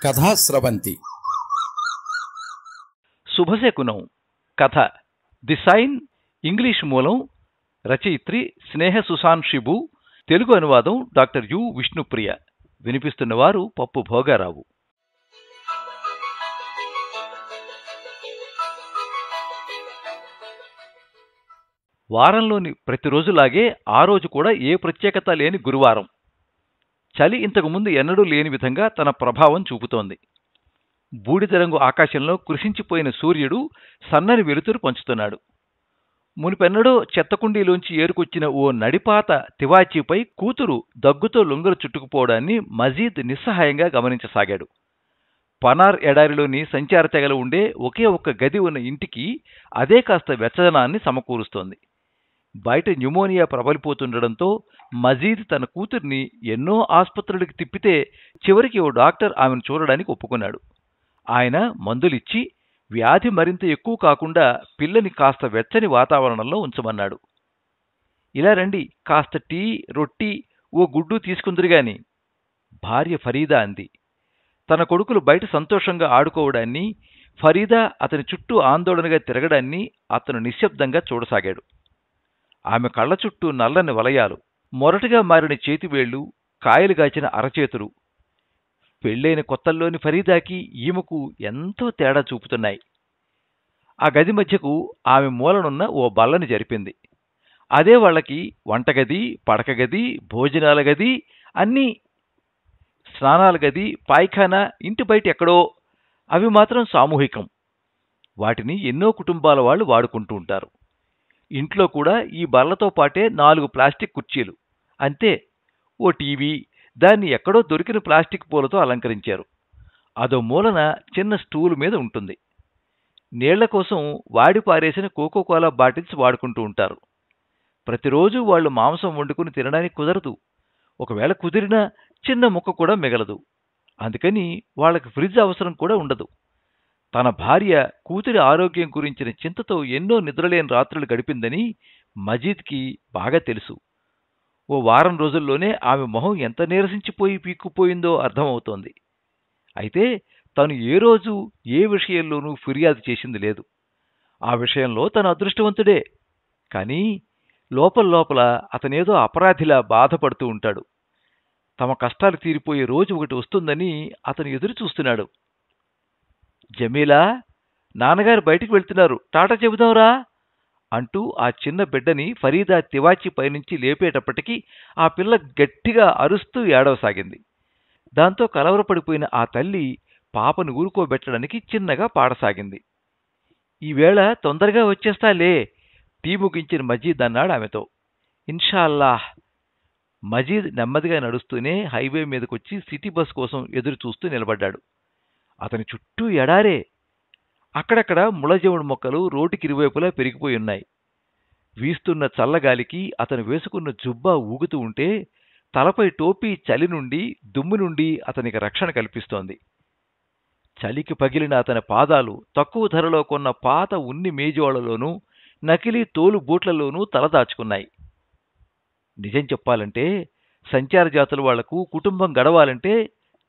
కథాస్రవంతి శుభశకునం కథ the sign English మూలం రచయిత్రి స్నేహ సుసాన్ షిబు, తెలుగు అనువాదం డాక్టర్ యు విష్ణుప్రియ. వినిపిస్తున్నవారు పప్పు భోగారావు. వారంలోని ప్రతిరోజులాగే ఆ రోజు కూడా ఏ ప్రత్యేకత లేని గురువారం. చలి ఇంతకుముందు ఎన్నడూ లేని విధంగా తన ప్రభావం చూపుతోంది. బూడిద రంగు ఆకాశంలో కృషించిపోయిన సూర్యుడు సన్నని వెలుతురు పంచుతున్నాడు. మునిపెన్నడో చెత్తకుండీలోంచి ఏరుకొచ్చిన ఓ నడిపాత తివాచీపై కూతురు దగ్గుతో లొంగలు చుట్టుకుపోవడాన్ని మజీద్ నిస్సహాయంగా గమనించసాగాడు. పనార్ ఎడారిలోని సంచార తెగలు ఉండే ఒకే ఒక్క గది ఉన్న ఇంటికి అదే కాస్త వెచ్చదనాన్ని సమకూరుస్తోంది. బయట న్యూమోనియా ప్రబలిపోతుండడంతో మజీద్ తన కూతుర్ని ఎన్నో ఆసుపత్రులకి తిప్పితే చివరికి ఓ డాక్టర్ ఆమెను చూడడానికి ఒప్పుకున్నాడు. ఆయన మందులిచ్చి వ్యాధి మరింత ఎక్కువ కాకుండా పిల్లని కాస్త వెచ్చని వాతావరణంలో ఉంచమన్నాడు. ఇలా రండి, కాస్త టీ, రొట్టి, ఓ గుడ్డు తీసుకుందరుగాని, భార్య ఫరీదా అంది. తన కొడుకులు బయట సంతోషంగా ఆడుకోవడాన్ని, ఫరీదా అతని చుట్టూ ఆందోళనగా తిరగడాన్ని అతను నిశ్శబ్దంగా చూడసాగాడు. ఆమె కళ్ల చుట్టూ నల్లని వలయాలు, మొరటుగా మారిన చేతివేళ్లు, కాయలు గాచిన అరచేతులు పెళ్లైన కొత్తల్లోని ఫరీదాకి ఈమెకు ఎంతో తేడా చూపుతున్నాయి. ఆ గది మధ్యకు ఆమె మూలనున్న ఓ బల్లని జరిపింది. అదే వాళ్లకి వంటగది, పడకగది, భోజనాల గది, అన్నీ. స్నానాల గది, పాయిఖానా ఇంటి బయట ఎక్కడో, అవి మాత్రం సామూహికం. వాటిని ఎన్నో కుటుంబాల వాళ్ళు వాడుకుంటూ ఉంటారు. ఇంట్లో కూడా ఈ బల్లతో పాటే 4 ప్లాస్టిక్ కుర్చీలు, అంతే. ఓ టీవీ, దాన్ని ఎక్కడో దొరికిన ప్లాస్టిక్ పూలతో అలంకరించారు. అదో మూలన చిన్న స్టూలు మీద ఉంటుంది. నీళ్ల కోసం వాడి పారేసిన కోకోకోలా బాటిల్స్ వాడుకుంటూ ఉంటారు. ప్రతిరోజు వాళ్లు మాంసం వండుకుని తినడానికి కుదరదు. ఒకవేళ కుదిరినా చిన్న ముక్క కూడా మిగలదు. అందుకని వాళ్లకి ఫ్రిడ్జ్ అవసరం కూడా ఉండదు. తన భార్య కూతురి ఆరోగ్యం గురించిన చింతతో ఎన్నో నిద్రలేని రాత్రులు గడిపిందని మజీద్కి బాగా తెలుసు. ఓ వారం రోజుల్లోనే ఆమె మొహం ఎంత నీరసించిపోయి పీక్కుపోయిందో అర్థమవుతోంది. అయితే తను ఏ రోజు ఏ విషయంలోనూ ఫిర్యాదు చేసింది లేదు. ఆ విషయంలో తను అదృష్టవంతుడే. కానీ లోపల అతనేదో అపరాధిలా బాధపడుతూ ఉంటాడు. తమ కష్టాలు తీరిపోయే రోజు ఒకటి వస్తుందని అతను ఎదురు చూస్తున్నాడు. జమీలా, నాన్నగారు బయటికి వెళ్తున్నారు, టాటా చెబుదాంరా అంటూ ఆ చిన్న బిడ్డని ఫరీదా తివాచీ పైనుంచి లేపేటప్పటికీ ఆ పిల్ల గట్టిగా అరుస్తూ ఏడవసాగింది. దాంతో కలవరపడిపోయిన ఆ తల్లి పాపను ఊరుకోబెట్టడానికి చిన్నగా పాడసాగింది. ఈవేళ తొందరగా వచ్చేస్తాలే, టీ ముగించిన మజీద్ అన్నాడు ఆమెతో. ఇన్షాల్లాహ్. మజీద్ నెమ్మదిగా నడుస్తూనే హైవే మీదకొచ్చి సిటీ బస్ కోసం ఎదురు చూస్తూ నిలబడ్డాడు. అతని చుట్టూ ఎడారే. అక్కడక్కడ ముళ్ళజెవుడు మొక్కలు రోడ్డుకి ఇరువైపులా పెరిగిపోయి ఉన్నాయి. వీస్తున్న చల్లగాలికి అతను వేసుకున్న జుబ్బా ఊగుతూ ఉంటే తలపై టోపీ చలి నుండి, దుమ్ము నుండి అతనికి రక్షణ కల్పిస్తోంది. చలికి పగిలిన అతని పాదాలు తక్కువ ధరలో కొన్న పాత ఉన్ని మేజోళ్లలోనూ, నకిలీ తోలు బూట్లలోనూ తలదాచుకున్నాయి. నిజం చెప్పాలంటే సంచార జాతుల వాళ్లకు కుటుంబం గడవాలంటే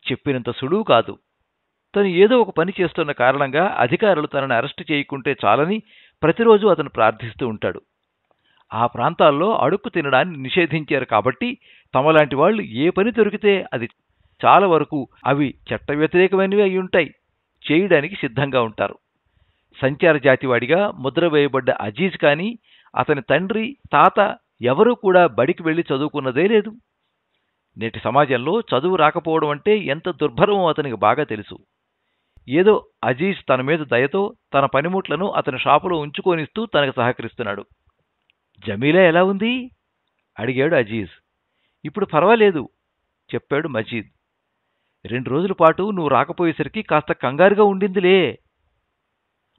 చెప్పినంత సులువు కాదు. తను ఏదో ఒక పని చేస్తున్న కారణంగా అధికారులు తనని అరెస్టు చేయకుంటే చాలని ప్రతిరోజు అతను ప్రార్థిస్తూ ఉంటాడు. ఆ ప్రాంతాల్లో అడుక్కు తినడాన్ని నిషేధించారు కాబట్టి తమలాంటి వాళ్లు ఏ పని దొరికితే అది, చాలా వరకు అవి చట్ట వ్యతిరేకమైనవి అయ్యుంటాయి, చేయడానికి సిద్ధంగా ఉంటారు. సంచార జాతివాడిగా ముద్ర వేయబడ్డ అజీజ్ కానీ, అతని తండ్రి, తాత ఎవరూ కూడా బడికి వెళ్లి చదువుకున్నదే లేదు. నేటి సమాజంలో చదువు రాకపోవడం అంటే ఎంత దుర్భరమో అతనికి బాగా తెలుసు. ఏదో అజీజ్ తన మీద దయతో తన పనిముట్లను అతని షాపులో ఉంచుకోనిస్తూ తనకు సహకరిస్తున్నాడు. జమీలా ఎలా ఉంది అడిగాడు అజీజ్. ఇప్పుడు పర్వాలేదు చెప్పాడు మజీద్. 2 రోజుల పాటు నువ్వు రాకపోయేసరికి కాస్త కంగారుగా ఉండిందిలే.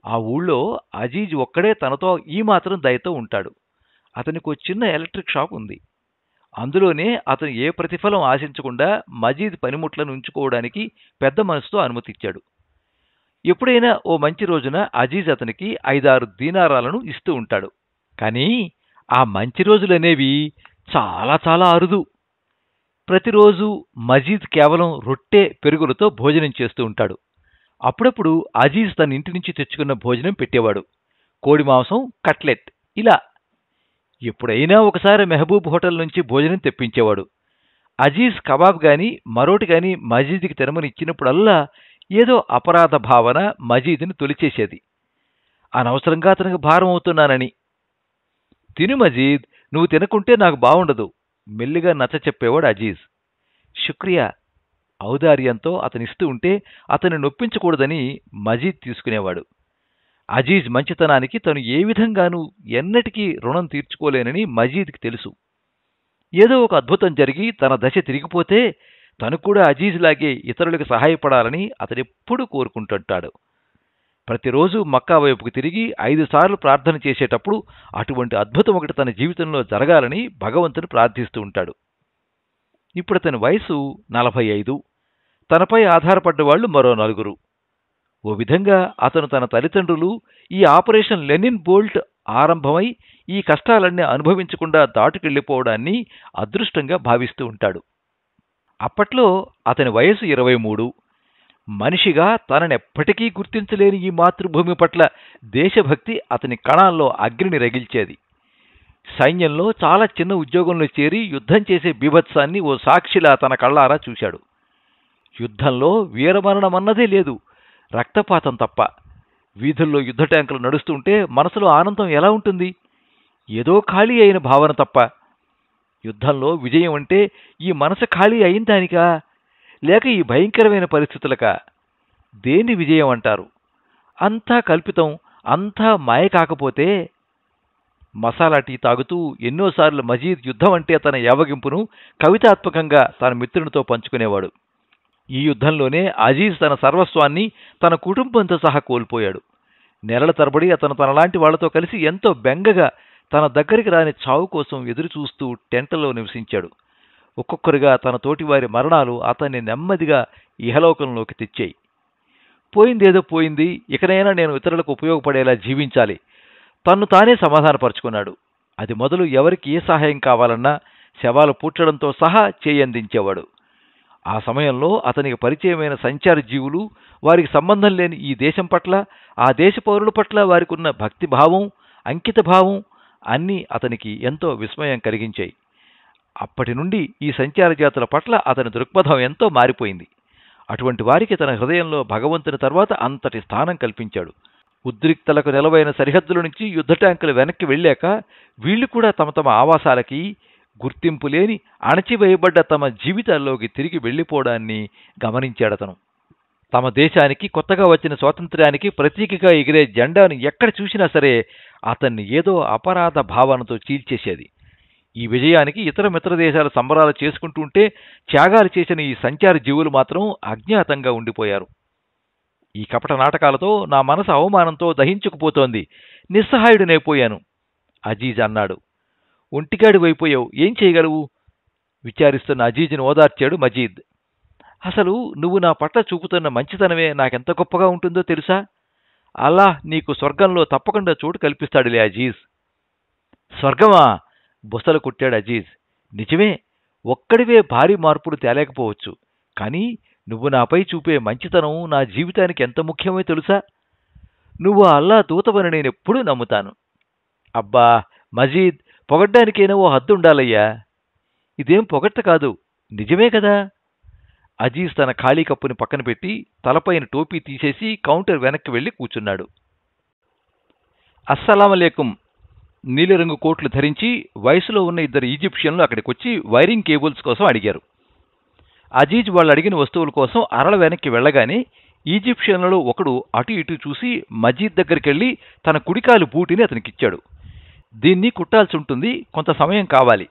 ఆ ఊళ్ళో అజీజ్ ఒక్కడే తనతో ఈ మాత్రం దయతో ఉంటాడు. అతనికి ఓ చిన్న ఎలక్ట్రిక్ షాప్ ఉంది. అందులోనే అతను ఏ ప్రతిఫలం ఆశించకుండా మజీద్ పనిముట్లను ఉంచుకోవడానికి పెద్ద మనసుతో అనుమతిచ్చాడు. ఎప్పుడైనా ఓ మంచి రోజున అజీజ్ అతనికి 5-6 దీనారాలను ఇస్తూ ఉంటాడు. కానీ ఆ మంచి రోజులనేవి చాలా చాలా అరుదు. ప్రతిరోజు మజీద్ కేవలం రొట్టె పెరుగులతో భోజనం చేస్తూ ఉంటాడు. అప్పుడప్పుడు అజీజ్ తన ఇంటి నుంచి తెచ్చుకున్న భోజనం పెట్టేవాడు. కోడి మాంసం, కట్లెట్ ఇలా. ఎప్పుడైనా ఒకసారి మెహబూబ్ హోటల్ నుంచి భోజనం తెప్పించేవాడు. అజీజ్ కబాబ్ గాని మరోటి గాని మజీద్కి తినమని ఇచ్చినప్పుడల్లా ఏదో అపరాధ భావన మజీద్ని తొలిచేసేది. అనవసరంగా అతనికి భారం అవుతున్నానని. తిను మజీద్, నువ్వు తినకుంటే నాకు బావుండదు మెల్లిగా నచ్చ చెప్పేవాడు అజీజ్. శుక్రియా ఔదార్యంతో అతనిస్తూ ఉంటే అతన్ని నొప్పించకూడదని మజీద్ తీసుకునేవాడు. అజీజ్ మంచితనానికి తను ఏ విధంగానూ ఎన్నటికీ రుణం తీర్చుకోలేనని మజీద్కి తెలుసు. ఏదో ఒక అద్భుతం జరిగి తన దశ తిరిగిపోతే తను కూడా అజీజ్లాగే ఇతరులకు సహాయపడాలని అతడెప్పుడూ కోరుకుంటుంటాడు. ప్రతిరోజు మక్కా వైపుకు తిరిగి 5 సార్లు ప్రార్థన చేసేటప్పుడు అటువంటి అద్భుతం ఒకటి తన జీవితంలో జరగాలని భగవంతుని ప్రార్థిస్తూ ఉంటాడు. ఇప్పుడు అతని వయసు 45. తనపై ఆధారపడ్డవాళ్లు మరో 4. ఓ విధంగా అతను తన తల్లిదండ్రులు ఈ ఆపరేషన్ లెనిన్ బోల్ట్ ఆరంభమై ఈ కష్టాలన్నీ అనుభవించకుండా దాటుకెళ్లిపోవడాన్ని అదృష్టంగా భావిస్తూ ఉంటాడు. అప్పట్లో అతని వయసు 23. మనిషిగా తననెప్పటికీ గుర్తించలేని ఈ మాతృభూమి పట్ల దేశభక్తి అతని కణాల్లో అగ్నిని రగిల్చేది. సైన్యంలో చాలా చిన్న ఉద్యోగంలో చేరి యుద్ధం చేసే బీభత్సాన్ని ఓ సాక్షిలా తన కళ్ళారా చూశాడు. యుద్ధంలో వీరమరణమన్నదే లేదు, రక్తపాతం తప్ప. వీధుల్లో యుద్ధ ట్యాంకులు నడుస్తుంటే మనసులో ఆనందం ఎలా ఉంటుంది? ఏదో ఖాళీ అయిన భావన తప్ప. యుద్ధంలో విజయం అంటే ఈ మనసు ఖాళీ అయిందానికా, లేక ఈ భయంకరమైన పరిస్థితులకా? దేన్ని విజయం అంటారు? అంతా కల్పితం, అంతా మాయ కాకపోతే? మసాలా టీ తాగుతూ ఎన్నోసార్లు మజీద్ యుద్ధం అంటే తన యావగింపును కవితాత్మకంగా తన మిత్రునితో పంచుకునేవాడు. ఈ యుద్ధంలోనే అజీజ్ తన సర్వస్వాన్ని తన కుటుంబంతో సహా కోల్పోయాడు. నెలల తరబడి అతను తనలాంటి వాళ్లతో కలిసి ఎంతో బెంగగా తన దగ్గరికి రాని చావు కోసం ఎదురుచూస్తూ టెంటలో నివసించాడు. ఒక్కొక్కరుగా తన తోటివారి మరణాలు అతన్ని నెమ్మదిగా ఇహలోకంలోకి తెచ్చాయి. పోయిందేదో పోయింది, ఇకనైనా నేను ఇతరులకు ఉపయోగపడేలా జీవించాలి, తన్ను తానే సమాధానపరుచుకున్నాడు. అది మొదలు ఎవరికి ఏ సహాయం కావాలన్నా శవాలు పూడ్చడంతో సహా చేయందించేవాడు. ఆ సమయంలో అతనికి పరిచయమైన సంచార జీవులు, వారికి సంబంధం లేని ఈ దేశం పట్ల, ఆ దేశ పౌరుల పట్ల వారికున్న భక్తిభావం, అంకితభావం అన్నీ అతనికి ఎంతో విస్మయం కలిగించాయి. అప్పటి నుండి ఈ సంచార జాతుల పట్ల అతని దృక్పథం ఎంతో మారిపోయింది. అటువంటి వారికి తన హృదయంలో భగవంతుని తర్వాత అంతటి స్థానం కల్పించాడు. ఉద్రిక్తలకు నెలవైన సరిహద్దుల నుంచి యుద్ధ ట్యాంకులు వెనక్కి వెళ్ళాక వీళ్లు కూడా తమ తమ ఆవాసాలకి, గుర్తింపు లేని అణచివేయబడ్డ తమ జీవితాల్లోకి తిరిగి వెళ్లిపోవడాన్ని గమనించాడతను. తమ దేశానికి కొత్తగా వచ్చిన స్వాతంత్ర్యానికి ప్రతీకగా ఎగిరే జెండాను ఎక్కడ చూసినా సరే అతన్ని ఏదో అపరాధ భావనతో చీల్చేసేది. ఈ విజయానికి ఇతర మిత్ర దేశాలు సంబరాలు చేసుకుంటుంటే త్యాగాలు చేసిన ఈ సంచార జీవులు మాత్రం అజ్ఞాతంగా ఉండిపోయారు. ఈ కపట నాటకాలతో నా మనసు అవమానంతో దహించుకుపోతోంది, నిస్సహాయుడినైపోయాను అజీజ్ అన్నాడు. ఒంటిగాడి వైపోయావు, ఏం చేయగలవు? విచారిస్తున్న అజీజ్ని ఓదార్చాడు మజీద్. అసలు నువ్వు నా పట్ల చూపుతున్న మంచితనమే నాకెంత గొప్పగా ఉంటుందో తెలుసా? అల్లాహ్ నీకు స్వర్గంలో తప్పకుండా చోటు కల్పిస్తాడులే అజీజ్. స్వర్గమా? బుసలు కొట్టాడు అజీజ్. నిజమే, ఒక్కడివే భారీ మార్పులు తేలేకపోవచ్చు, కానీ నువ్వు నాపై చూపే మంచితనం నా జీవితానికి ఎంత ముఖ్యమో తెలుసా? నువ్వు అల్లా దూతవని నేనెప్పుడూ నమ్ముతాను. అబ్బా మజీద్, పొగడ్డానికైనా ఓ హద్దుండాలయ్యా. ఇదేం పొగట్ట కాదు, నిజమే కదా. అజీజ్ తన ఖాళీ కప్పుని పక్కన పెట్టి తలపైన టోపీ తీసేసి కౌంటర్ వెనక్కి వెళ్లి కూర్చున్నాడు. అస్సలామలేకుం. నీలిరంగు కోట్లు ధరించి వయసులో ఉన్న 2 ఈజిప్షియన్లు అక్కడికొచ్చి వైరింగ్ కేబుల్స్ కోసం అడిగారు. అజీజ్ వాళ్ళు అడిగిన వస్తువుల కోసం అరల వెనక్కి వెళ్లగానే ఈజిప్షియన్లలో ఒకడు అటు ఇటు చూసి మజీద్ దగ్గరికెళ్లి తన కుడికాలు బూటిని అతనికిచ్చాడు. దీన్ని కుట్టాల్సి ఉంటుంది, కొంత సమయం కావాలి.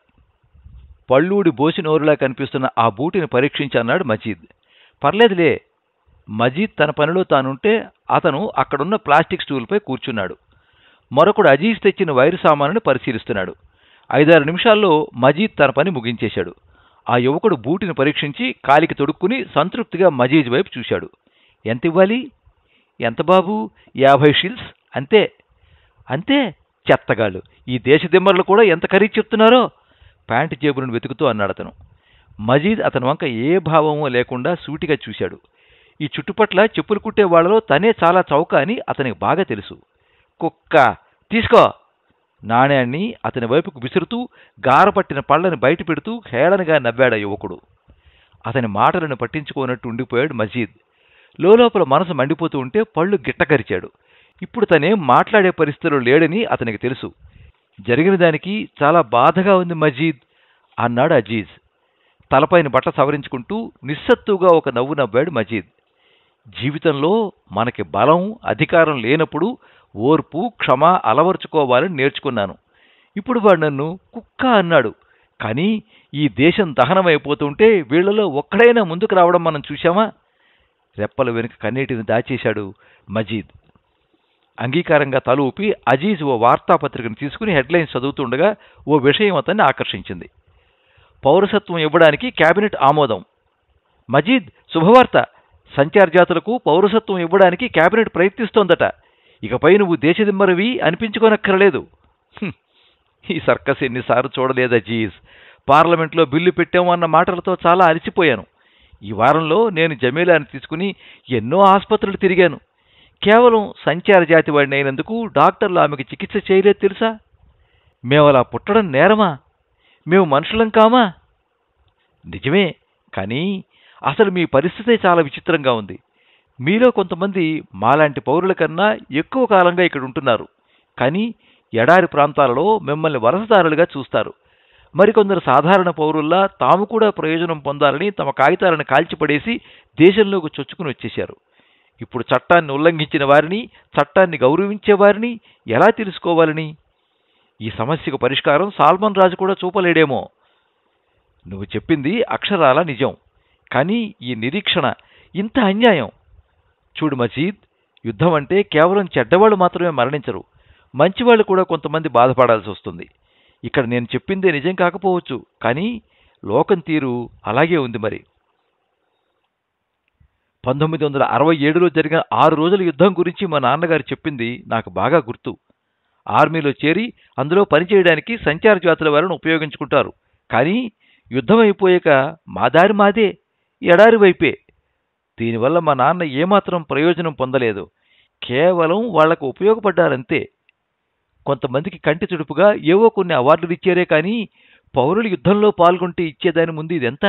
పళ్ళూడి బోసినోరులా కనిపిస్తున్న ఆ బూటిని పరీక్షించి అన్నాడు మజీద్. పర్లేదులే. మజీద్ తన పనిలో తానుంటే అతను అక్కడున్న ప్లాస్టిక్ స్టూల్పై కూర్చున్నాడు. మరొకడు అజీజ్ తెచ్చిన వైరు సామానుని పరిశీలిస్తున్నాడు. 5-6 నిమిషాల్లో మజీద్ తన పని ముగించేశాడు. ఆ యువకుడు బూటిని పరీక్షించి కాలికి తొడుక్కుని సంతృప్తిగా మజీద్ వైపు చూశాడు. ఎంతివ్వాలి? ఎంత బాబు? 50 షిల్స్. అంతే. అంతే? చెత్తగాళ్ళు, ఈ దేశదిమ్మర్లు కూడా ఎంత ఖరీదు చెప్తున్నారో? ప్యాంటు జేబులను వెతుకుతూ అన్నాడతను. మజీద్ అతని వంక ఏ భావమూ లేకుండా సూటిగా చూశాడు. ఈ చుట్టుపట్ల చెప్పులు కుట్టే వాళ్లలో తనే చాలా చౌక అని అతనికి బాగా తెలుసు. కుక్క తీసుకో! నాణ్యాన్ని అతని వైపుకు విసురుతూ గారపట్టిన పళ్లని బయట పెడుతూ హేళనగా నవ్వాడు యువకుడు. అతని మాటలను పట్టించుకోనట్టు ఉండిపోయాడు మజీద్. లోపల మనసు మండిపోతూ ఉంటే పళ్ళు గిట్టకరిచాడు. ఇప్పుడు తనేం మాట్లాడే పరిస్థితిలో లేడని అతనికి తెలుసు. జరిగిన దానికి చాలా బాధగా ఉంది మజీద్ అన్నాడు అజీజ్. తలపైన బట్ట సవరించుకుంటూ నిస్సత్తుగా ఒక నవ్వు నవ్వాడు మజీద్. జీవితంలో మనకి బలం, అధికారం లేనప్పుడు ఓర్పు, క్షమ అలవర్చుకోవాలని నేర్చుకున్నాను. ఇప్పుడు వాడు నన్ను కుక్క అన్నాడు. కానీ ఈ దేశం దహనమైపోతుంటే వీళ్లలో ఒక్కడైనా ముందుకు రావడం మనం చూశామా? రెప్పల వెనుక కన్నీటిని దాచేశాడు మజీద్. అంగీకారంగా తల ఊపి అజీజ్ ఓ వార్తాపత్రికను తీసుకుని హెడ్లైన్స్ చదువుతుండగా ఓ విషయం అతన్ని ఆకర్షించింది. పౌరసత్వం ఇవ్వడానికి కేబినెట్ ఆమోదం. మజీద్, శుభవార్త! సంచారజాతులకు పౌరసత్వం ఇవ్వడానికి కేబినెట్ ప్రయత్నిస్తోందట. ఇకపై నువ్వు దేశదిమ్మరివి అనిపించుకోనక్కర్లేదు. ఈ సర్కస్ ఎన్నిసార్లు చూడలేదు అజీజ్. పార్లమెంట్లో బిల్లు పెట్టాము అన్న మాటలతో చాలా అలసిపోయాను. ఈ వారంలో నేను జమీలాని తీసుకుని ఎన్నో ఆసుపత్రులు తిరిగాను. కేవలం సంచార జాతి వాడిని అయినందుకు డాక్టర్లు ఆమెకు చికిత్స చేయలేదు తెలుసా? మేమలా పుట్టడం నేరమా? మేము మనుషులం కామా? నిజమే, కానీ అసలు మీ పరిస్థితే చాలా విచిత్రంగా ఉంది. మీలో కొంతమంది మాలాంటి పౌరుల కన్నా ఎక్కువ కాలంగా ఇక్కడ ఉంటున్నారు. కానీ ఎడారి ప్రాంతాలలో మిమ్మల్ని వలసదారులుగా చూస్తారు. మరికొందరు సాధారణ పౌరుల్లా తాము కూడా ప్రయోజనం పొందాలని తమ కాగితాలను కాల్చిపడేసి దేశంలోకి చొచ్చుకుని వచ్చేశారు. ఇప్పుడు చట్టాన్ని ఉల్లంఘించిన వారిని, చట్టాన్ని గౌరవించే వారిని ఎలా తెలుసుకోవాలని? ఈ సమస్యకు పరిష్కారం సాల్మన్ రాజు కూడా చూపలేడేమో. నువ్వు చెప్పింది అక్షరాల నిజం. కానీ ఈ నిరీక్షణ ఇంత అన్యాయం. చూడు మజీద్, యుద్ధం అంటే కేవలం చెడ్డవాళ్ళు మాత్రమే మరణించరు. మంచివాళ్ళు కూడా కొంతమంది బాధపడాల్సి వస్తుంది. ఇక్కడ నేను చెప్పిందే నిజం కాకపోవచ్చు, కానీ లోకం తీరు అలాగే ఉంది. మరి 1967లో జరిగిన 6 రోజుల యుద్ధం గురించి మా నాన్నగారు చెప్పింది నాకు బాగా గుర్తు. ఆర్మీలో చేరి అందులో పనిచేయడానికి సంచార జాతుల వారిని ఉపయోగించుకుంటారు. కానీ యుద్ధం అయిపోయాక మా దారి మాదే, ఎడారి వైపే. దీనివల్ల మా నాన్న ఏమాత్రం ప్రయోజనం పొందలేదు. కేవలం వాళ్లకు ఉపయోగపడ్డారంతే. కొంతమందికి కంటి తుడుపుగా ఏవో కొన్ని అవార్డులు ఇచ్చారే కానీ పౌరులు యుద్ధంలో పాల్గొంటే ఇచ్చేదాని ముందు ఇదెంత?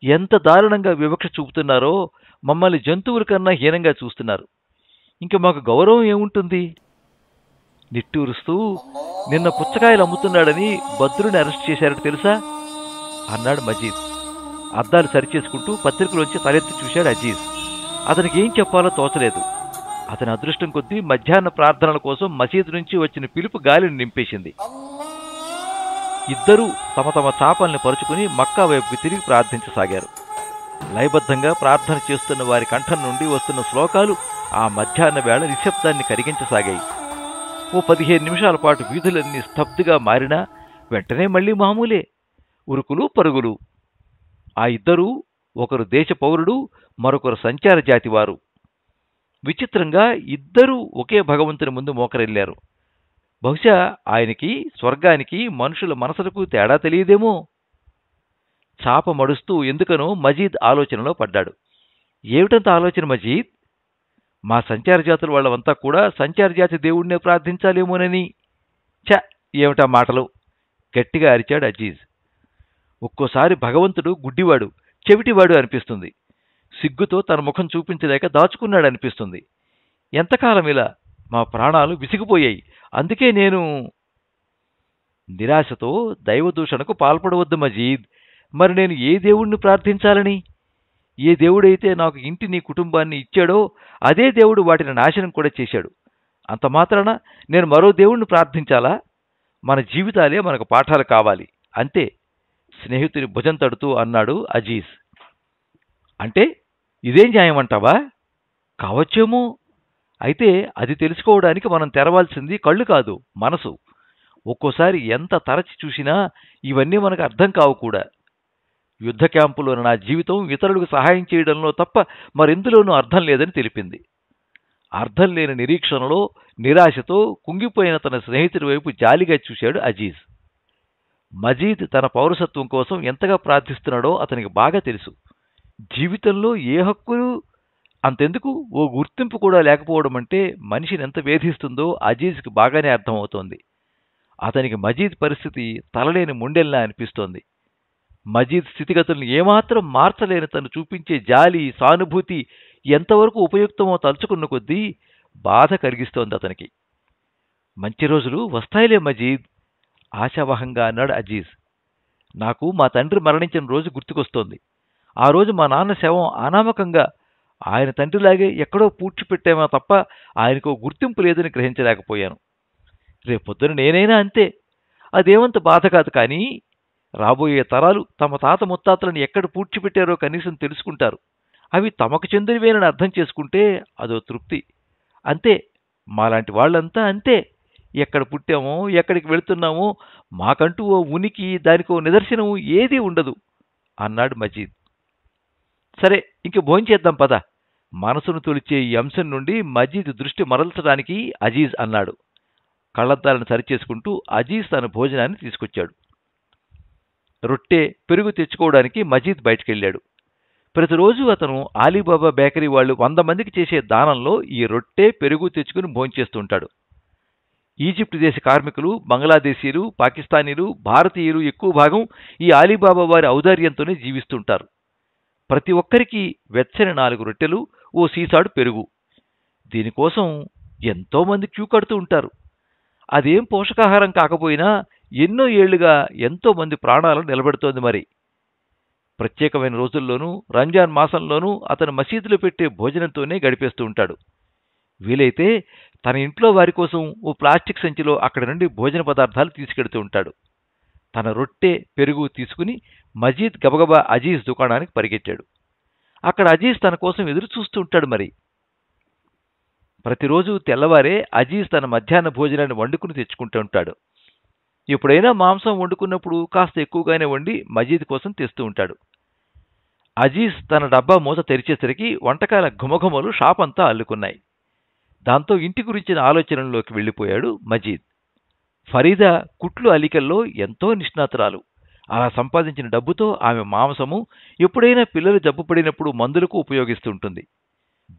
ఎంత దారుణంగా వివక్ష చూపుతున్నారో! మమ్మల్ని జంతువుల కన్నా హీనంగా చూస్తున్నారు. ఇంక మాకు గౌరవం ఏముంటుంది? నిట్టూరుస్తూ, నిన్న పుచ్చకాయలు అమ్ముతున్నాడని భద్రుని అరెస్ట్ చేశారట తెలుసా అన్నాడు మజీద్. అద్దాలు సరిచేసుకుంటూ పత్రికలోంచి తలెత్తి చూశాడు అజీజ్. అతనికి ఏం చెప్పాలో తోచలేదు. అతని అదృష్టం కొద్దీ మధ్యాహ్న ప్రార్థనల కోసం మసీదు నుంచి వచ్చిన పిలుపు గాలిని నింపేసింది. ఇద్దరూ తమ తమ చాపల్ని పరుచుకుని మక్కా వైపుకి తిరిగి ప్రార్థించసాగారు. లయబద్ధంగా ప్రార్థన చేస్తున్న వారి కంఠం నుండి వస్తున్న శ్లోకాలు ఆ మధ్యాహ్న వేళ నిశ్శబ్దాన్ని కరిగించసాగాయి. ఓ 15 నిమిషాల పాటు వీధులన్నీ స్తబ్దుగా మారినా వెంటనే మళ్లీ మామూలే, ఉరుకులు పరుగులు. ఆ ఇద్దరూ ఒకరు దేశ పౌరుడు, మరొకరు సంచార జాతివారు. విచిత్రంగా ఇద్దరూ ఒకే భగవంతుని ముందు మోకరిల్లారు. బహుశా ఆయనకి, స్వర్గానికి, మనుషుల మనసులకు తేడా తెలియదేమో. చాప మడుస్తూ ఎందుకనో మజీద్ ఆలోచనలో పడ్డాడు. ఏమిటంత ఆలోచన మజీద్? మా సంచార జాతుల వాళ్ళవంతా కూడా సంచార జాతి దేవుణ్ణే ప్రార్థించాలేమోనని. ఛ, ఏమిటా మాటలు! గట్టిగా అరిచాడు అజీజ్. ఒక్కోసారి భగవంతుడు గుడ్డివాడు, చెవిటివాడు అనిపిస్తుంది. సిగ్గుతో తన ముఖం చూపించలేక దాచుకున్నాడనిపిస్తుంది. ఎంతకాలం ఇలా? మా ప్రాణాలు విసిగిపోయాయి. అందుకే నేను... నిరాశతో దైవదూషణకు పాల్పడవద్దు మజీద్. మరి నేను ఏ దేవుణ్ణి ప్రార్థించాలని? ఏ దేవుడైతే నాకు ఇంటిని, కుటుంబాన్ని ఇచ్చాడో అదే దేవుడు వాటిని నాశనం కూడా చేశాడు. అంత మాత్రాన నేను మరో దేవుణ్ణి ప్రార్థించాలా? మన జీవితాలే మనకు పాఠాలు కావాలి అంతే. స్నేహితుని భుజం తడుతూ అన్నాడు అజీజ్. అంటే ఇదేం న్యాయమంటావా? కావచ్చేమో. అయితే అది తెలుసుకోవడానికి మనం తెరవాల్సింది కళ్ళు కాదు, మనసు. ఒక్కోసారి ఎంత తరచి చూసినా ఇవన్నీ మనకు అర్థం కావు కూడా. యుద్ధ క్యాంపులోని నా జీవితం ఇతరులకు సహాయం చేయడంలో తప్ప మరెందులోనూ అర్థం లేదని తెలిపింది. అర్థం లేని నిరీక్షణలో, నిరాశతో కుంగిపోయిన తన స్నేహితుడి వైపు జాలిగా చూశాడు అజీజ్. మజీద్ తన పౌరసత్వం కోసం ఎంతగా ప్రార్థిస్తున్నాడో అతనికి బాగా తెలుసు. జీవితంలో ఏ హక్కులు అంతెందుకు ఓ గుర్తింపు కూడా లేకపోవడం అంటే మనిషిని ఎంత వేధిస్తుందో అజీజ్కి బాగానే అర్థమవుతోంది. అతనికి మజీద్ పరిస్థితి తలలేని ముండెల్లా అనిపిస్తోంది. మజీద్ స్థితిగతుల్ని ఏమాత్రం మార్చలేని తను చూపించే జాలి, సానుభూతి ఎంతవరకు ఉపయుక్తమో తలుచుకున్న కొద్దీ బాధ కలిగిస్తోంది అతనికి. మంచి రోజులు వస్తాయిలే మజీద్, ఆశావహంగా అన్నాడు అజీజ్. నాకు మా తండ్రి మరణించిన రోజు గుర్తుకొస్తోంది. ఆ రోజు మా నాన్న శవం అనామకంగా ఆయన తండ్రిలాగే ఎక్కడో పూడ్చిపెట్టామో తప్ప ఆయనకు గుర్తింపు లేదని గ్రహించలేకపోయాను. రేపొద్దున నేనైనా అంతే. అదేమంత బాధ కాదు, కానీ రాబోయే తరాలు తమ తాత ముత్తాతలను ఎక్కడ పూడ్చిపెట్టారో కనీసం తెలుసుకుంటారు. అవి తమకు చెందినవేనని అర్థం చేసుకుంటే అదో తృప్తి. అంతే, మాలాంటి వాళ్ళంతా అంతే. ఎక్కడ పుట్టామో, ఎక్కడికి వెళుతున్నామో మాకంటూ ఓ ఉనికి, దానికో నిదర్శనం ఏదీ ఉండదు అన్నాడు మజీద్. సరే, ఇంక భోంచేద్దాం పద. మనసును తొలిచే ఈ అంశం నుండి మజీద్ దృష్టి మరల్చడానికి అజీజ్ అన్నాడు. కళ్లద్దాలను సరిచేసుకుంటూ అజీజ్ తన భోజనాన్ని తీసుకొచ్చాడు. రొట్టె, పెరుగు తెచ్చుకోవడానికి మజీద్ బయటికెళ్ళాడు. ప్రతిరోజు అతను ఆలీబాబా బేకరీ వాళ్ళు 100 మందికి చేసే దానంలో ఈ రొట్టె, పెరుగు తెచ్చుకుని భోంచేస్తుంటాడు. ఈజిప్ట్ దేశ కార్మికులు, బంగ్లాదేశీయులు, పాకిస్తానీలు, భారతీయులు ఎక్కువ భాగం ఈ ఆలీబాబా వారి ఔదార్యంతోనే జీవిస్తుంటారు. ప్రతి ఒక్కరికి వెచ్చని 4 రొట్టెలు, ఓ సీసాడు పెరుగు. దీనికోసం ఎంతోమంది క్యూ కడుతూ ఉంటారు. అదేం పోషకాహారం కాకపోయినా ఎన్నో ఏళ్లుగా ఎంతోమంది ప్రాణాలను నిలబెడుతోంది. మరి ప్రత్యేకమైన రోజుల్లోనూ, రంజాన్ మాసంలోనూ అతను మసీదులో పెట్టే భోజనంతోనే గడిపేస్తూ ఉంటాడు. వీలైతే తన ఇంట్లో వారి కోసం ఓ ప్లాస్టిక్ సంచిలో అక్కడి నుండి భోజన పదార్థాలు తీసుకెడుతూ ఉంటాడు. తన రొట్టె, పెరుగు తీసుకుని మజీద్ గబగబా అజీజ్ దుకాణానికి పరిగెట్టాడు. అక్కడ అజీజ్ తన కోసం ఎదురు చూస్తూ ఉంటాడు. మరి ప్రతిరోజు తెల్లవారే అజీజ్ తన మధ్యాహ్న భోజనాన్ని వండుకుని తెచ్చుకుంటూ ఉంటాడు. ఎప్పుడైనా మాంసం వండుకున్నప్పుడు కాస్త ఎక్కువగానే వండి మజీద్ కోసం తెస్తూ ఉంటాడు. అజీజ్ తన డబ్బా మూత తెరిచేసరికి వంటకాల ఘుమఘుమలు షాపంతా అల్లుకున్నాయి. దాంతో ఇంటి గురించిన ఆలోచనల్లోకి వెళ్ళిపోయాడు మజీద్. ఫరీదా కుట్లు అల్లికల్లో ఎంతో నిష్ణాతురాలు. అలా సంపాదించిన డబ్బుతో ఆమె మాంసము ఎప్పుడైనా పిల్లలు జబ్బు పడినప్పుడు మందులకు ఉపయోగిస్తుంటుంది.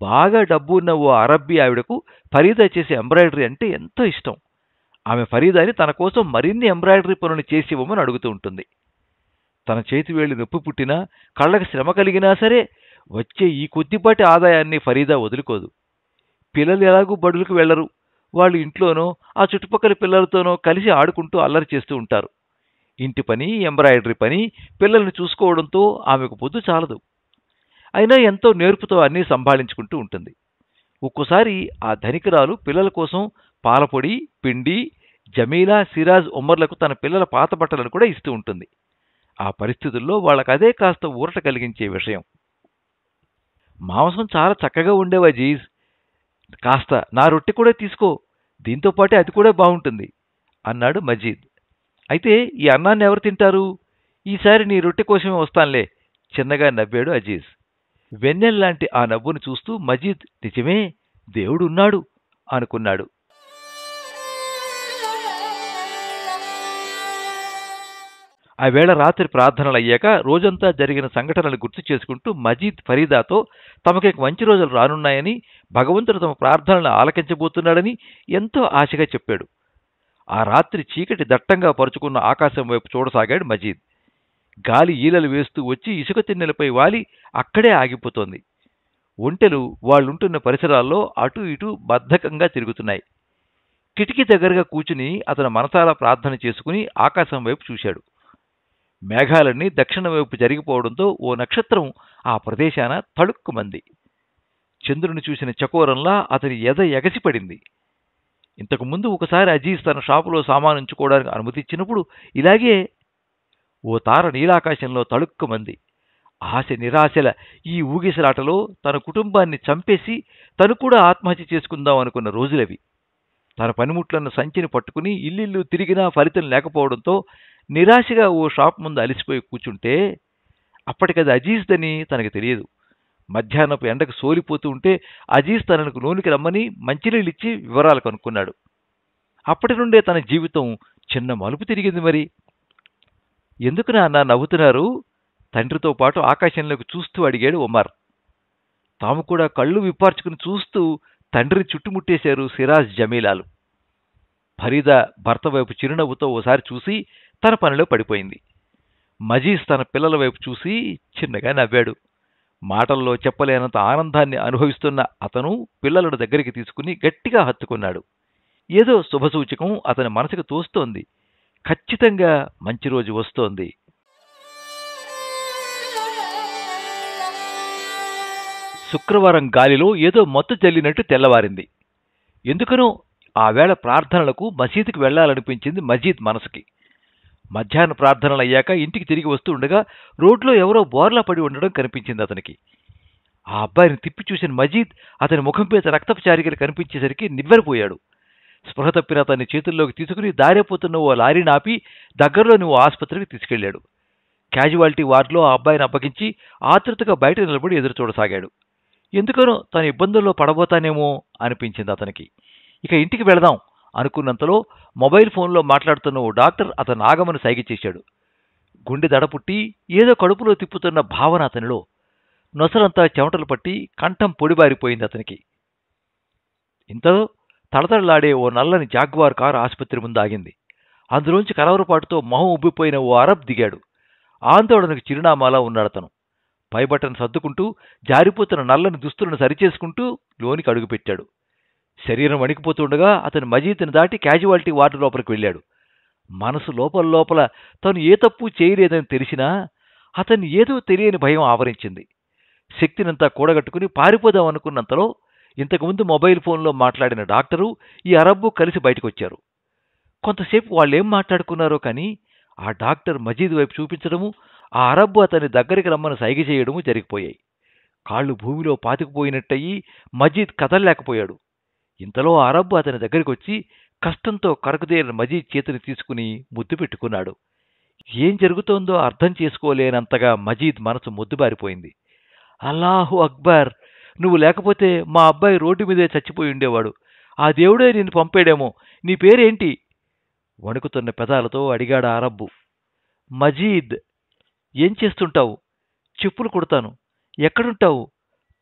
బాగా డబ్బు ఉన్న ఓ అరబ్బీ ఆవిడకు ఫరీదా చేసే ఎంబ్రాయిడరీ అంటే ఎంతో ఇష్టం. ఆమె ఫరీదాని తన కోసం మరిన్ని ఎంబ్రాయిడరీ పనులు చేసి ఇవ్వమని అడుగుతూ ఉంటుంది. తన చేతి వేళ్లు నొప్పి పుట్టినా, కళ్ళకి శ్రమ కలిగినా సరే వచ్చే ఈ కొద్దిపాటి ఆదాయాన్ని ఫరీదా వదులుకోదు. పిల్లలు ఎలాగూ బడులకు వెళ్లరు. వాళ్ళు ఇంట్లోనో ఆ చుట్టుపక్కల పిల్లలతోనో కలిసి ఆడుకుంటూ అల్లరి చేస్తూ ఉంటారు. ఇంటి పని, ఎంబ్రాయిడరీ పని, పిల్లల్ని చూసుకోవడంతో ఆమెకు పొద్దు చాలదు. అయినా ఎంతో నేర్పుతో అన్నీ సంభాళించుకుంటూ ఉంటుంది. ఒక్కోసారి ఆ ధనికరాలు పిల్లల కోసం పాలపొడి, పిండి, జమీలా, సిరాజ్, ఉమ్మర్లకు తన పిల్లల పాత బట్టలను కూడా ఇస్తూ ఉంటుంది. ఆ పరిస్థితుల్లో వాళ్ళకదే కాస్త ఊరట కలిగించే విషయం. మాంసం చాలా చక్కగా ఉండేవా అజీజ్, కాస్త నా రొట్టె కూడా తీసుకో, దీంతోపాటే అది కూడా బాగుంటుంది అన్నాడు మజీద్. అయితే ఈ అన్నాన్ని ఎవరు తింటారు? ఈసారి నీ రొట్టె కోసమే వస్తానులే చిన్నగా నవ్వాడు అజీజ్. వెన్నెల్లాంటి ఆ నవ్వును చూస్తూ మజీద్ నిజమే, దేవుడున్నాడు అనుకున్నాడు. ఆ వేళ రాత్రి ప్రార్థనలయ్యాక రోజంతా జరిగిన సంఘటనలు గుర్తు చేసుకుంటూ మజీద్ ఫరీదాతో తమకి మంచి రోజులు రానున్నాయని, భగవంతుడు తమ ప్రార్థనలను ఆలకించబోతున్నాడని ఎంతో ఆశగా చెప్పాడు. ఆ రాత్రి చీకటి దట్టంగా పరుచుకున్న ఆకాశం వైపు చూడసాగాడు మజీద్. గాలి ఈలలు వేస్తూ వచ్చి ఇసుక తిన్నెలపై వాలి అక్కడే ఆగిపోతోంది. ఒంటెలు వాళ్ళుంటున్న పరిసరాల్లో అటూ ఇటూ బద్ధకంగా తిరుగుతున్నాయి. కిటికీ దగ్గరగా కూచుని అతను మనసారా ప్రార్థన చేసుకుని ఆకాశం వైపు చూశాడు. మేఘాలన్నీ దక్షిణం వైపు జరిగిపోవడంతో ఓ నక్షత్రం ఆ ప్రదేశాన తళుక్కుమంది. చంద్రుని చూసిన చకోరంలా అతని ఎద ఎగసిపడింది. ఇంతకుముందు ఒకసారి అజీజ్ తన షాపులో సామానుంచుకోవడానికి అనుమతిచ్చినప్పుడు ఇలాగే ఓ తార నీలాకాశంలో తళుక్కుమంది. ఆశ నిరాశల ఈ ఊగిసలాటలో తన కుటుంబాన్ని చంపేసి తను కూడా ఆత్మహత్య చేసుకుందాం అనుకున్న రోజులవి. తన పనిముట్లను సంచిని పట్టుకుని ఇల్లిల్లు తిరిగినా ఫలితం లేకపోవడంతో నిరాశగా ఓ షాప్ ముందు అలిసిపోయి కూర్చుంటే అప్పటికది అజీజ్దని తనకు తెలియదు. మధ్యాహ్నపు ఎండకు సోలిపోతూ ఉంటే అజీజ్ తనకు లోనికి రమ్మని మంచినీళ్ళిచ్చి వివరాలు కనుక్కున్నాడు. అప్పటి నుండే తన జీవితం చిన్న మలుపు తిరిగింది. మరి ఎందుకు నాన్న నవ్వుతున్నారు? తండ్రితో పాటు ఆకాశంలోకి చూస్తూ అడిగాడు ఉమర్. తాము కూడా కళ్ళు విప్పార్చుకుని చూస్తూ తండ్రిని చుట్టుముట్టేశారు సిరాజ్ జమీలాలు. ఫరీదా భర్త వైపు చిరునవ్వుతో ఓసారి చూసి తన పనిలో పడిపోయింది. మజీద్ తన పిల్లల వైపు చూసి చిన్నగా నవ్వాడు. మాటల్లో చెప్పలేనంత ఆనందాన్ని అనుభవిస్తున్న అతను పిల్లలను దగ్గరికి తీసుకుని గట్టిగా హత్తుకున్నాడు. ఏదో శుభసూచకం అతని మనసుకు తోస్తోంది. ఖచ్చితంగా మంచి రోజు వస్తోంది. శుక్రవారం గాలిలో ఏదో మత్తు జల్లినట్టు తెల్లవారింది. ఎందుకనో ఆ వేళ ప్రార్థనలకు మసీదుకు వెళ్లాలనిపించింది మజీద్ మనసుకి. మధ్యాహ్న ప్రార్థనలయ్యాక ఇంటికి తిరిగి వస్తూ ఉండగా రోడ్లో ఎవరో బోర్లా పడి ఉండడం కనిపించింది అతనికి. ఆ అబ్బాయిని తిప్పి చూసిన మజీద్ అతని ముఖం మీద రక్తపు చారికలు కనిపించేసరికి నివ్వెరపోయాడు. స్పృహ తప్పిన అతన్ని చేతుల్లోకి తీసుకుని దారిపోతున్న ఓ లారీని ఆపి దగ్గరలోని ఓ ఆసుపత్రికి తీసుకెళ్లాడు. క్యాజువాలిటీ వార్డులో ఆ అబ్బాయిని అప్పగించి ఆతృతగా బయట నిలబడి ఎదురుచూడసాగాడు. ఎందుకనో తన ఇబ్బందుల్లో పడబోతానేమో అనిపించింది అతనికి. ఇక ఇంటికి వెళదాం అనుకున్నంతలో మొబైల్ ఫోన్లో మాట్లాడుతున్న ఓ డాక్టర్ అతను ఆగమని సైగ చేశాడు. గుండె దడపుట్టి ఏదో కడుపులో తిప్పుతున్న భావన అతనిలో. నొసలంతా చెమటలు పట్టి కంఠం పొడిబారిపోయింది అతనికి. ఇంతలో తళతళలాడే ఓ నల్లని జాగ్వార్ కారు ఆసుపత్రి ముందు ఆగింది. అందులోంచి కలవరపాటుతో మొహం ఉబ్బిపోయిన ఓ అరబ్ దిగాడు. ఆందోళనకు చిరునామాలా ఉన్నాడతను. పైబట్టను సర్దుకుంటూ జారిపోతున్న నల్లని దుస్తులను సరిచేసుకుంటూ లోనికి అడుగుపెట్టాడు. శరీరం వణికిపోతుండగా అతను మజీద్ని దాటి క్యాజువాలిటీ వార్డు లోపలికి వెళ్ళాడు. మనసు లోపల తను ఏ తప్పు చేయలేదని తెలిసినా అతన్ని ఏదో తెలియని భయం ఆవరించింది. శక్తినంతా కూడగట్టుకుని పారిపోదామనుకున్నంతలో ఇంతకుముందు మొబైల్ ఫోన్లో మాట్లాడిన డాక్టరు ఈ అరబ్బు కలిసి బయటకొచ్చారు. కొంతసేపు వాళ్ళేం మాట్లాడుకున్నారో కానీ ఆ డాక్టర్ మజీద్ వైపు చూపించడము, ఆ అరబ్బు అతని దగ్గరికి రమ్మని సైగ చేయడము జరిగిపోయాయి. కాళ్ళు భూమిలో పాతుకుపోయినట్టయి మజీద్ కదల్లేకపోయాడు. ఇంతలో ఆ అరబ్బు అతని దగ్గరికి వచ్చి కష్టంతో కరకుదేరిన మజీద్ చేతిని తీసుకుని ముద్దు పెట్టుకున్నాడు. ఏం జరుగుతోందో అర్థం చేసుకోలేనంతగా మజీద్ మనసు మొద్దుబారిపోయింది. అల్లాహు అక్బర్, నువ్వు లేకపోతే మా అబ్బాయి రోడ్డు మీదే చచ్చిపోయి ఉండేవాడు. ఆ దేవుడే నిన్ను పంపాడేమో. నీ పేరేంటి? వణుకుతున్న పెదాలతో అడిగాడు ఆ అరబ్బు. మజీద్. ఏం చేస్తుంటావు? చెప్పులు కుడతాను. ఎక్కడుంటావు?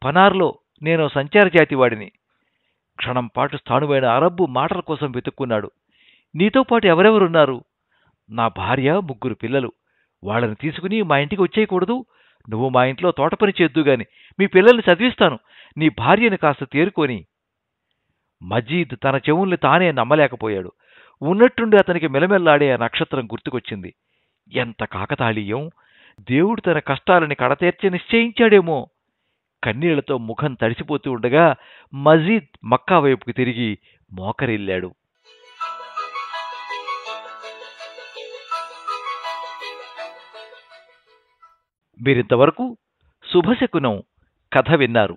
పనార్లో. నేను సంచార జాతివాడిని. క్షణం పాటు స్థాణువైన అరబ్బు మాటల కోసం వెతుక్కున్నాడు. నీతో పాటు ఎవరెవరున్నారు? నా భార్య, 3 పిల్లలు. వాళ్ళని తీసుకుని మా ఇంటికి వచ్చేయకూడదు? నువ్వు మా ఇంట్లో తోటపని చేద్దుగాని మీ పిల్లల్ని చదివిస్తాను. నీ భార్యని కాస్త తేరుకొని. మజీద్ తన చెవుల్ని తానే నమ్మలేకపోయాడు. ఉన్నట్టుండి అతనికి మెలమెల్లాడే ఆ నక్షత్రం గుర్తుకొచ్చింది. ఎంత కాకతాళీయం! దేవుడు తన కష్టాలని కడతేర్చి నిశ్చయించాడేమో. కన్నీళ్లతో ముఖం తడిసిపోతూ ఉండగా మజీద్ మక్కా వైపుకి తిరిగి మోకరిల్లాడు. మీరింతవరకు శుభశకునం కథ విన్నారు.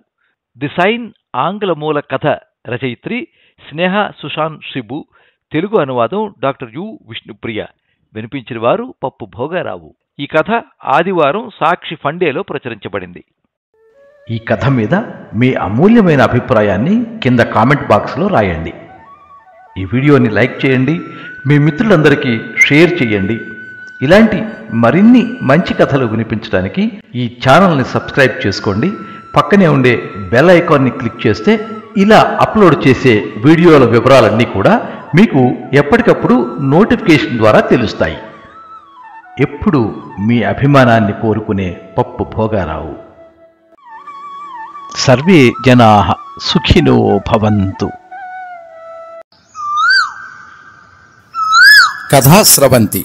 ది సైన్ ఆంగ్ల మూల కథ రచయిత్రి స్నేహ సుశాన్ షిబు. తెలుగు అనువాదం డాక్టర్ యు విష్ణుప్రియ. వినిపించిన వారు పప్పు భోగారావు. ఈ కథ ఆదివారం సాక్షి ఫండేలో ప్రచురించబడింది. ఈ కథ మీద మీ అమూల్యమైన అభిప్రాయాన్ని కింద కామెంట్ బాక్స్లో రాయండి. ఈ వీడియోని లైక్ చేయండి, మీ మిత్రులందరికీ షేర్ చేయండి. ఇలాంటి మరిన్ని మంచి కథలు వినిపించడానికి ఈ ఛానల్ని సబ్స్క్రైబ్ చేసుకోండి. పక్కనే ఉండే బెల్ ఐకాన్ని క్లిక్ చేస్తే ఇలా అప్లోడ్ చేసే వీడియోల వివరాలన్నీ కూడా మీకు ఎప్పటికప్పుడు నోటిఫికేషన్ ద్వారా తెలుస్తాయి. ఎప్పుడు మీ అభిమానాన్ని కోరుకునే పప్పు భోగారావు. సర్వే జనాః సుఖినో భవంతు. కథా స్రవంతి.